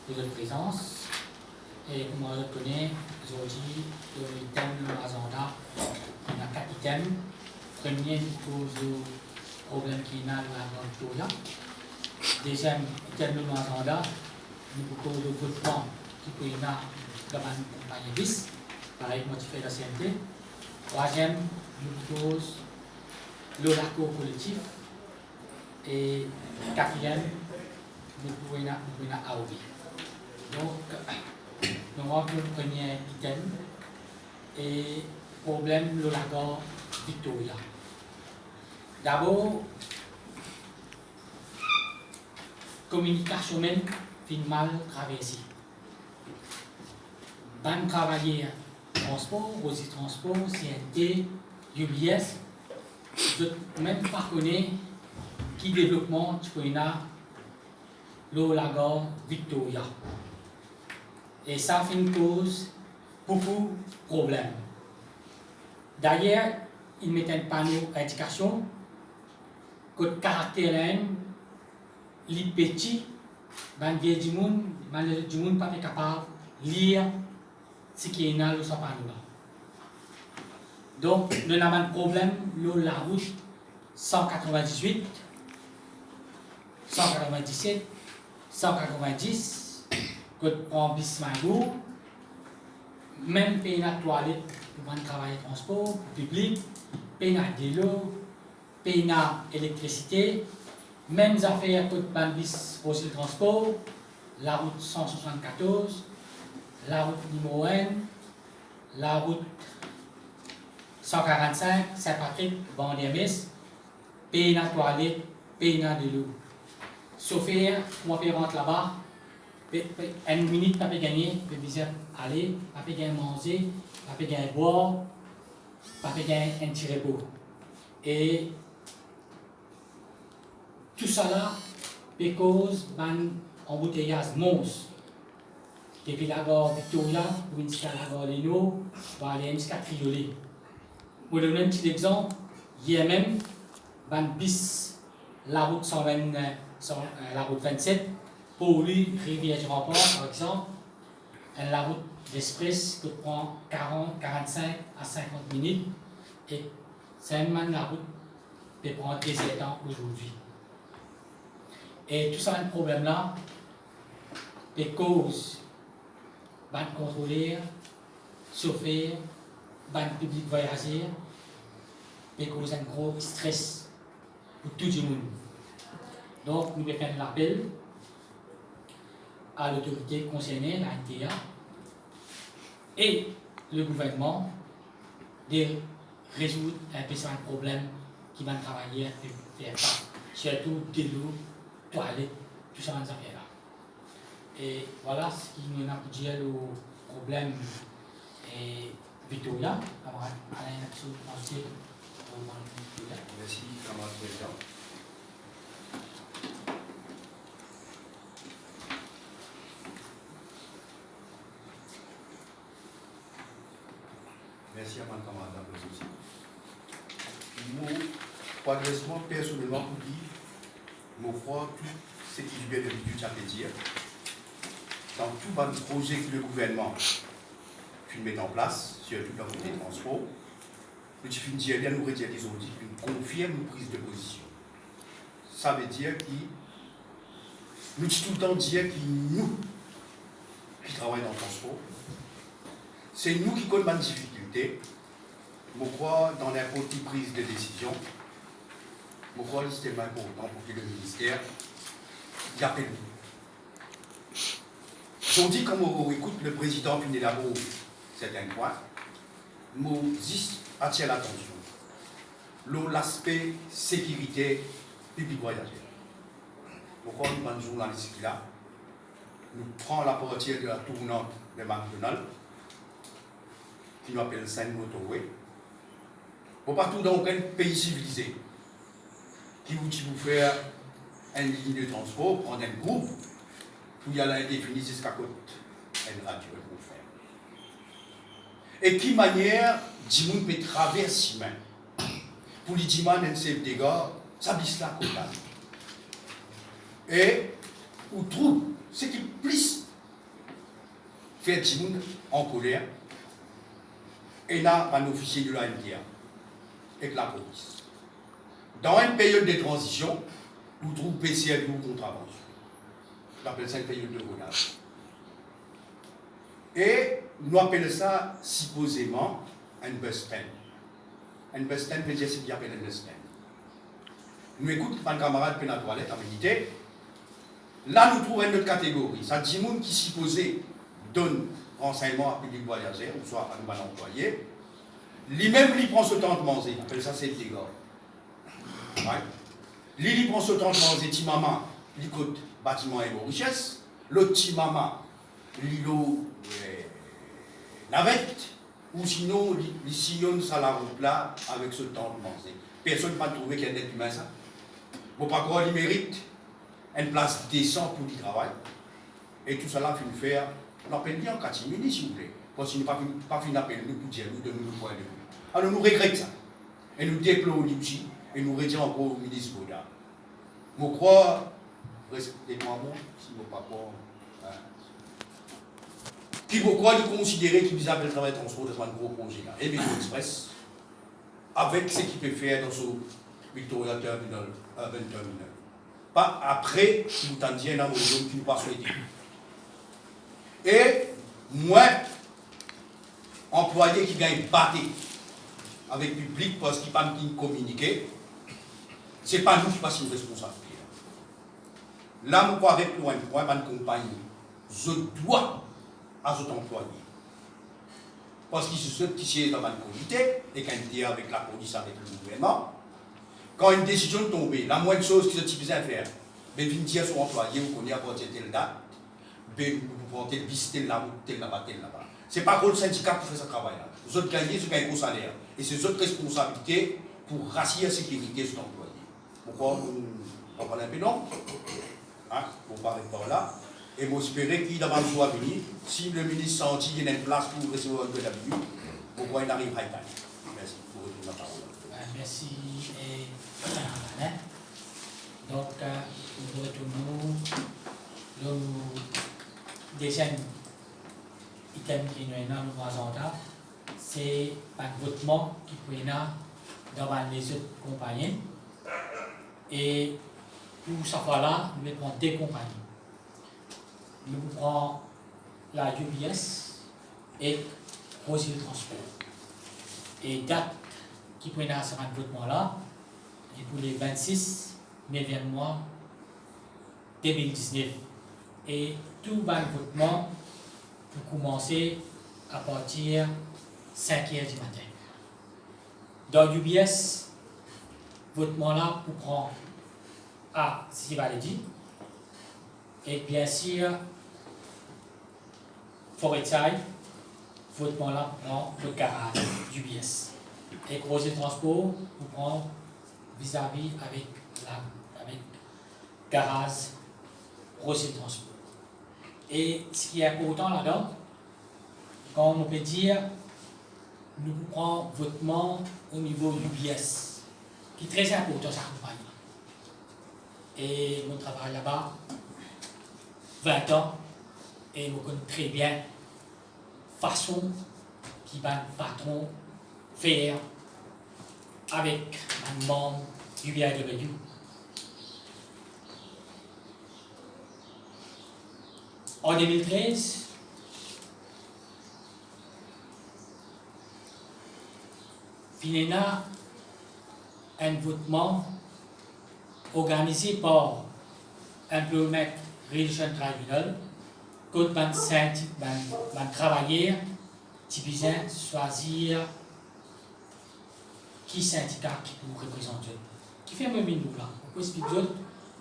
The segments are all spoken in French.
pour votre présence. Et comme on le connaît, aujourd'hui, le thème de l'agenda, il y a 4 items. Premier, cause du problème qui est dans la Victoria. Deuxième, thème de l'agenda, nous proposons le groupement qui peut y avoir dans la compagnie 10, pareil, motivé la CNT. Troisième, nous proposons le raccord collectif. Et quatrième, nous pouvons y avoir AOV. Donc, nous avons le premier item et problème le lagon Victoria. D'abord, communication même fin mal traversée. Ban travailler transport, aussi transport, CNT, UBS, je ne même pas connaître qui développement tu peux y avoir le lagon Victoria. Et ça fait une cause beaucoup de problèmes. D'ailleurs, ils mettent un panneau d'éducation que le caractère les petits, du monde pas capable de lire ce qui est dans ce panneau. Donc, nous avons un problème, la route 198, 197, 190, que prend Bismarck, même payer la toilette pour travailler transport public, payer de l'eau, payer l'électricité, même affaires que bandis pour le transport, la route 174, la route numéro 1, la route 145, Saint-Patrick, Vendémis, payer la toilette, payer de l'eau. Chauffeur, moi, je rentre là-bas. Une minute, pas gagner, je vais aller, pas gagner manger, pas gagner boire, pas gagner un tiré beau. Et tout ça là, c'est cause d'un embouteillage monstre. Depuis la gare Victoria, jusqu'à la gare Leno, on va aller jusqu'à Triolet. Pour donner un petit exemple, hier même, un bis, la route 120, la route 27, pour lui, Rivière du Rempart, par exemple, la route d'Express qui prend 40, 45 à 50 minutes et c'est même la route qui prend 17 ans aujourd'hui. Et tout ça, un problème-là, les causes, ban contrôleurs, chauffeurs, ban public voyageurs, les causes un gros stress pour tout le monde. Donc, nous devons faire l'appel à l'autorité concernée, la NTA, et le gouvernement de résoudre un peu un problème qui va travailler et faire ça. Surtout de l'eau, toilettes, tout ça, ces affaires-là. Et voilà ce qui nous a dit le problème Victoria. Camarade Alain Axel, ensuite, merci, camarade président. Merci à mon camarade aussi. Moi, progressement, personnellement, pour dire, je crois tout ce qui vient de l'étude à dire. Dans tout bon projet que le gouvernement met en place, surtout dans le transport, nous dire bien nous redire qu'ils ont dit une confirme une prise de position. Ça veut dire que nous tout le temps dire que nous qui travaillons dans le transport, c'est nous qui connaissons une difficulté. Je crois dans n'importe quelle prise de décision. Je crois que c'est important pour que le ministère y appelle nous. J'en dis comme on écoute le président qui élabore certains points, nous attire l'attention. L'aspect sécurité public voyageur. Pourquoi nous avons un journaliste qui là, nous prenons la portière de la tournante de McDonald's, qui nous appelle Saint Motorway. Pour partout dans un pays civilisé, qui vous dit vous faire une ligne de transport, prendre un groupe, pour y aller indéfini jusqu'à côté, une radio pour faire. Et qui manière, dit nous peut traverser main. Pour les dimanches, un chef de gare, ça bisse la côte. Et, ou trouve, ce qui est plus fait du monde en colère. Et là, un officier de la MTA, avec la police. Dans une période de transition, vous trouvez PCR ou contravention. On appelle ça une période de rodage. Et nous appelons ça supposément un bus stand. Un bus stand veut dire ce qu'il appelle un bus stand. Nous écoutons un camarade qui est dans la toilette en vérité. Là, nous trouvons une autre catégorie. Ça dit monde qui supposé donne renseignement à public voyageur, ou soit à nous employé. Lui-même, il prend ce temps de manger. On appelle ça c'est le dégât. Ouais. Lui, il prend ce temps de manger. Petit maman, il coûte bâtiment et richesse. L'autre petit maman, il navette. Ou sinon, il sillonne ça la route là avec ce temps de manger. Personne ne va trouver qu'il y a des humains ça. Bon, par contre, il mérite une place décente pour le travail. Et tout cela fait faire, on appelle bien en catimini, s'il vous plaît. Parce qu'il n'est pas fini d'appeler nous pour dire nous de nous point de vue. Alors nous regrettons ça. Et nous déplorons aussi. Et nous redisons encore au ministre Boda. Je crois, respectez-moi bon, si vous ne pas croire. Qui vous croit de considérer qu'il vise à le travail de transport dans un gros projet là. Et Métro Express, avec ce qu'il peut faire dans ce Victoria Terminal, Urban Terminal. Pas après, si vous tendiez un homme qui nous passe souhaité. Et moi, employé qui gagne batté avec le public parce qu'il ne peut pas communiquer, ce n'est pas nous qui passons une responsabilité. Là, nous croyons avec nous, moi, ma compagnie, je dois à cet employé. Parce qu'il se souhaite qu'il est dans ma comité, et qu'il est avec la police, avec le gouvernement. Quand une décision est tombée, la moindre chose qu'il est besoin de faire, ben, venir dire à son employé, vous connaissez à partir de telle date, ben, vous pouvez visiter là, tel là-bas, tel là-bas. Ce n'est pas le syndicat qui fait ce travail-là. Vous autres gagnez, vous gagnez un gros salaire. Et c'est votre responsabilité pour rassurer la sécurité de cet employé. Pourquoi on parle un peu non? Hein? On parle par là. Et j'espère qu'il va soit venir. Si le ministre sentit qu'il y a une place pour recevoir un peu d'habitude, pourquoi il arrive à Italie. Merci pour retourner la parole. Merci. Alain. Donc, nous retournons le deuxième item qui nous est dans le agenda. C'est un votement qui peut être dans les autres compagnies. Et pour cette fois-là, nous allons prendre deux compagnies. Nous prenons la UBS et Rosie Transport. Et date qui peut être dans ce votement-là, et pour les 26 9e mois 2019. Et tout le votement peut commencer à partir de 5 h du matin. Dans UBS, votement-là pour prendre à Sivaledi et bien sûr Forêt-Side, votement-là prend le garage UBS. Et Rosie Transport pour prendre vis-à-vis avec garage Rosie Transport. Et ce qui est important là-dedans, quand on peut dire, nous prenons votement au niveau UBS, qui est très important, ça accompagne. Et mon travail là-bas, 20 ans, et je connais très bien la façon qui va le patron faire avec un membre du BIW. En 2013, Finena un votement organisé par Employment Relation Tribunal contre un travailleur qui vient choisir qui syndicat qui peut représenter. Qui fait un peu mieux là. On peut expliquer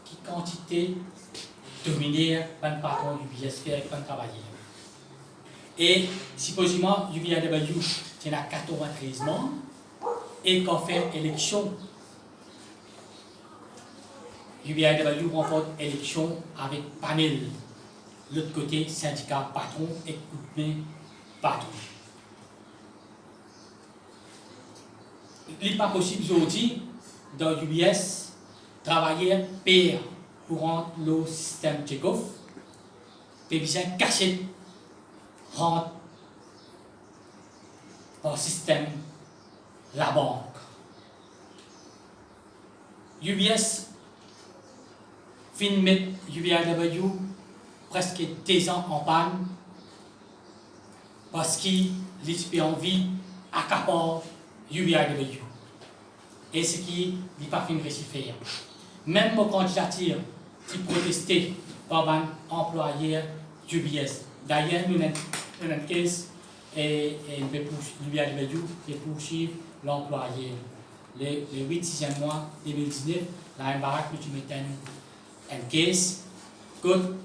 qui quantité dominée par le patron du BSF avec un travailleur. Et supposément, du BIW, il y a 93 membres. Et qu'on fait élection, UBIW remporte élection avec panel. L'autre côté, syndicat patron et coupé patron. Il n'est pas possible aujourd'hui, dans l'UBS, travailler pire pour rendre le système Tchekhov, et bien cacher rentre par système la banque. UBS fin mettre UBIW presque 2 ans en panne parce qu'il a envie accapare UBIW. Et ce qui n'est pas fin récifère. Même mon candidature qui protestait par un employé UBS. D'ailleurs, nous avons une caisse et l'UBIW et poursuivre l'employé. Le 8-6e mois 2019, la baraque que tu mettais une caisse, que le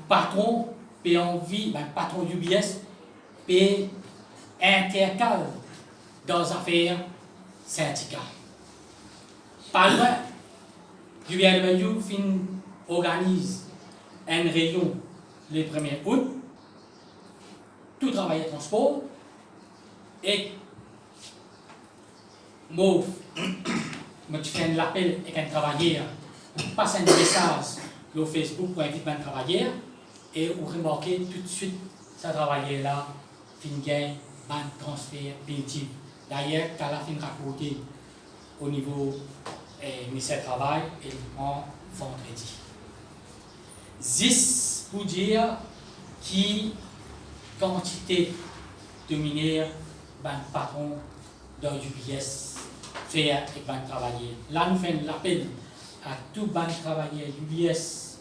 patron peut envie, le patron UBS peut intercaler dans les affaires syndicales. Par loin, UBIW organise une réunion le 1er août, tout travail et transport, et moi, je fais un appel avec un travailleur, je passe un message sur Facebook pour inviter un travailleur, et vous remarquez tout de suite ce travailleur-là, fin gain, un transfert positif. D'ailleurs, quand la fin rapporté au niveau ministère du Travail et en vendredi. 10 pour dire qui quantité de mineurs, patron dans UBS faire et travailler. Là, nous faisons l'appel à tous les travailleurs UBS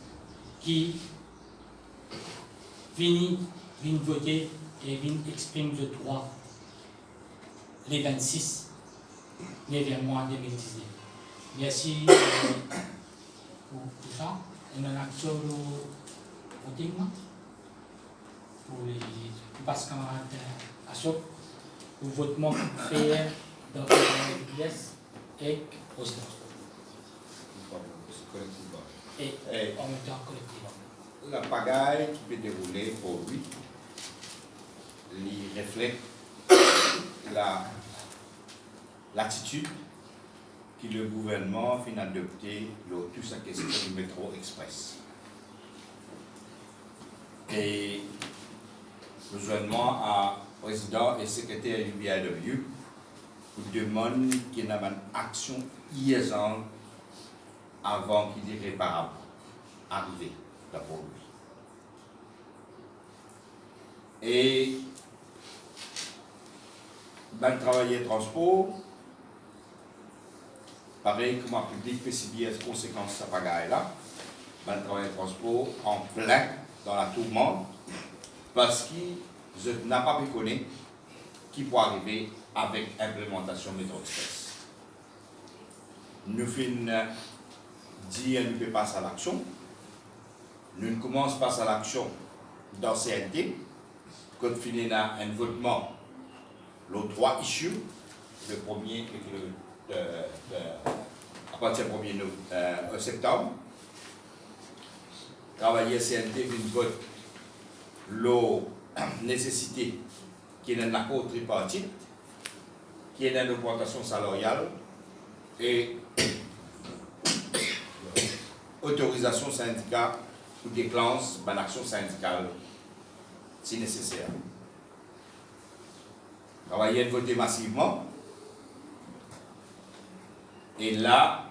qui viennent voter et viennent exprimer le droit les 26 mois 2019. Merci pour tout ça. On a un seul voting pour les camarades à choc pour votement faire dans le pièce et aux transports. Et en même temps collectivement. La pagaille qui peut dérouler pour lui, il reflète l'attitude que le gouvernement a adoptée sur toute sa question du métro express. Et le gouvernement a président et secrétaire du UBIW demande qu'il y ait une action liaison avant qu'il y ait réparable arrivé pour lui. Et dans le travail de transport, pareil comme le public peut subir les conséquences de sa pagaille-là, dans le travail de transport en plein dans la tourmente, parce qu'il n'a pas pu connaître qui peut arriver avec l'implémentation métro express. Nous finissons dire nous peut passer à l'action. Nous ne commençons pas à l'action dans CNT, quand nous finissons un votement, les 3 issues, le premier à partir du 1er septembre. Travailler CNT une vote la nécessité qu'il y ait un accord tripartite, qu'il y ait une augmentation salariale et autorisation syndicale ou déclenche une action syndicale si nécessaire. Travailler voter massivement. Et là,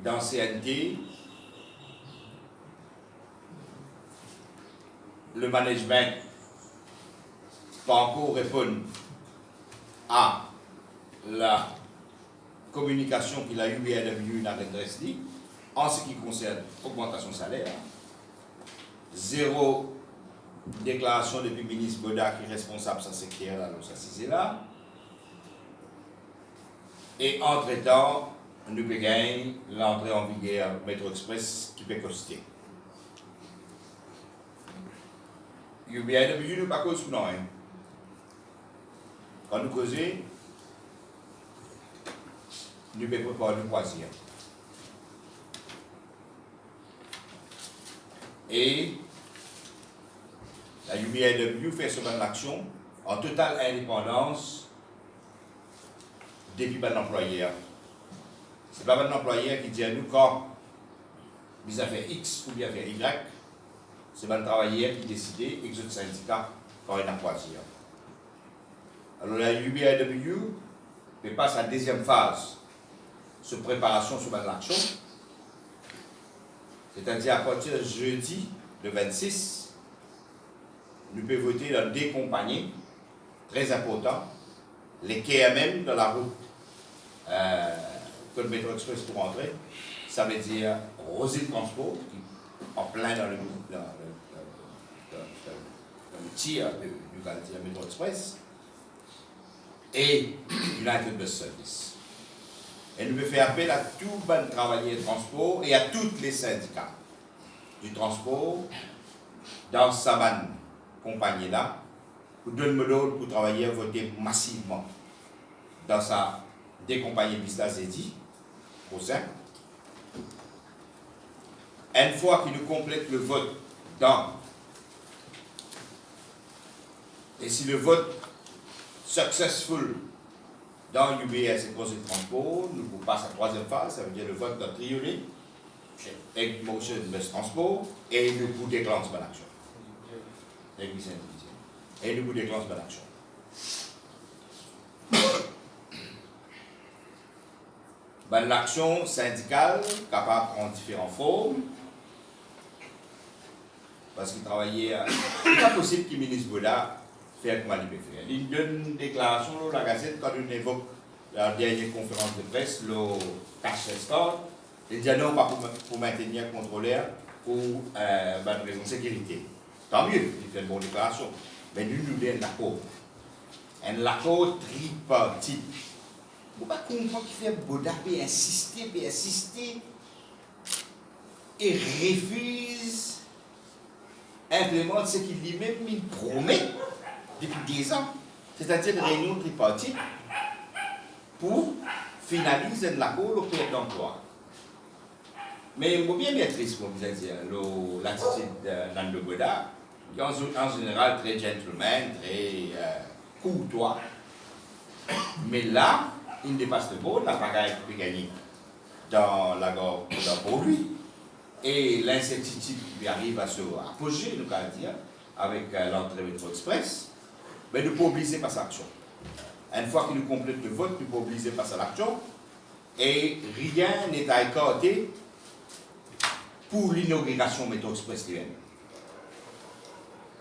dans CNT, le management pas encore répondre à la communication qu'il a eue UBIW dans l'adresse en ce qui concerne l'augmentation salaire. 0 déclaration depuis le ministre Boda qui est responsable de sa secteur là, donc ça là. Et entre-temps, nous peut gagner l'entrée en vigueur Métro Express qui peut coster. UBIW nous pas cause non. Quand nous causons, nous ne pouvons pas nous choisir. Et la UBIW fait son action en totale indépendance depuis l'employeur. Ce n'est pas l'employeur qui dit à nous quand vous avez fait X ou bien fait Y. C'est le travailleur qui décide, et les autres syndicats quand il a choisi. Alors la UBIW passe à la deuxième phase, de préparation sur l'action. C'est-à-dire à partir de jeudi, le 26, nous pouvons voter dans deux compagnies, très importantes, les KMM dans la route que le métro express pour entrer. Ça veut dire Rosy Transport, qui est en plein dans le tir du métro express, et United Bus Service. Et nous pouvons faire appel à tous les travailleurs de transport et à tous les syndicats du transport dans sa compagnie-là pour donner l'ordre pour travailler et voter massivement dans sa décompagnie business dit au sein. Une fois qu'il nous complète le vote dans, et si le vote successful dans l'UBS et conseil de transport, nous passons à la troisième phase, ça veut dire le vote dans triolet, et motion de transport, et nous vous déclenchons l'action. Et nous vous déclenchons l'action. L'action syndicale, capable de prendre différentes formes, parce qu'il travaillait, il n'est pas possible que le ministre Boda fasse comme il peut faire. Il donne une déclaration, la Gazette, quand on évoque la dernière conférence de presse, le cash restart, il dit non, pas pour maintenir le contrôleur, pour une raison de sécurité. Tant mieux, il fait une bonne déclaration. Mais nous donne l'accord. Un accord tripartite. Vous ne pouvez pas comprendre qu'il fait Boda et insister, et refuse implémente ce qu'il lui-même il promet depuis 10 ans, c'est-à-dire une réunion tripartite pour finaliser l'accord au plan d'emploi. Mais il faut bien être triste, comme vous avez dit, l'attitude de Nando Boda, qui est en général très gentleman, très courtois. Mais là, il dépasse le bon, la bagaille qui peut gagner dans la gorge pour lui. Et l'incertitude qui arrive à se apogée, nous allons dire, avec l'entrée métro express, mais nous ne pouvons pas obliger par sa action. Une fois que nous complétons le vote, nous ne pouvons pas obliger par sa action. Et rien n'est à écarter pour l'inauguration métro express lui-même.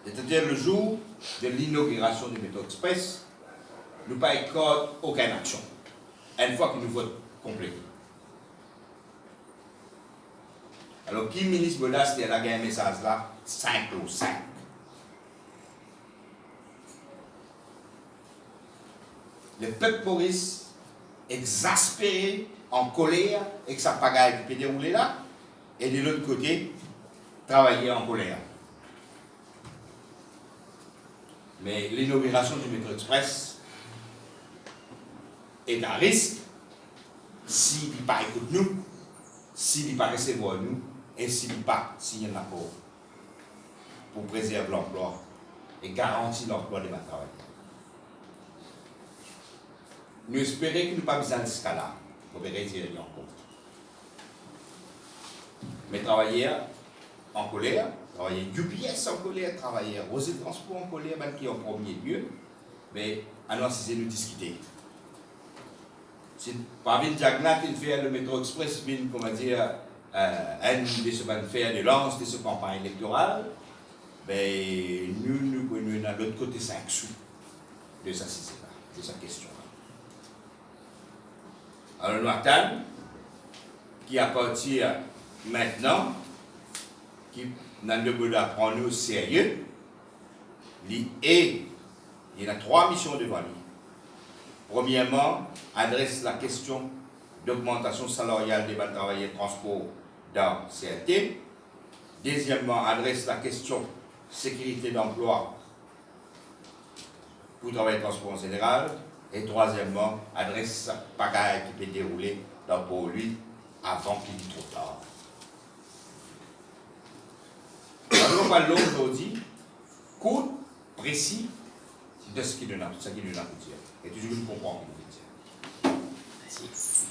C'est-à-dire le jour de l'inauguration du métro express, nous ne pas écarter aucune action. Une fois que nous votons complété. Alors, qui ministre Boda, c'était la un message là, 5 ou 5. Le peuple Maurice, exaspéré, en colère, avec sa pagaille qui peut dérouler là, et de l'autre côté, travailler en colère. Mais l'inauguration du métro express est à risque s'il ne pas écoute nous, s'il ne pas recevoir nous, et s'il ne pas signer un accord pour préserver l'emploi et garantir l'emploi des travailleurs. Nous espérons que nous ne pas besoin de ce cas-là, pour résister encore. Mais travailleurs en colère, travailler UPS en colère, travailler Rosy Transport en colère, même qui est en premier lieu, mais alors si nous discuter. C'est pas une diagnate de faire le métro express, comment dire, de se faire des lances de ce campagne électorale, mais nous prenons à l'autre côté 5 sous de sa question-là. Alors nous attendons qui à partir maintenant, qui Nando Boda prend nous au sérieux, et il y a 3 missions devant lui. Premièrement, adresse la question d'augmentation salariale des travailleurs de transport dans CRT. Deuxièmement, adresse la question sécurité d'emploi pour travailler de transport en général. Et troisièmement, adresse sa pagaille qui peut dérouler pour lui avant qu'il soit trop tard. Alors, nous parlons aujourd'hui, court, précis, de ce qu'il nous a à dire. Et toujours nous comprendre ce qu'il nous dit. Merci.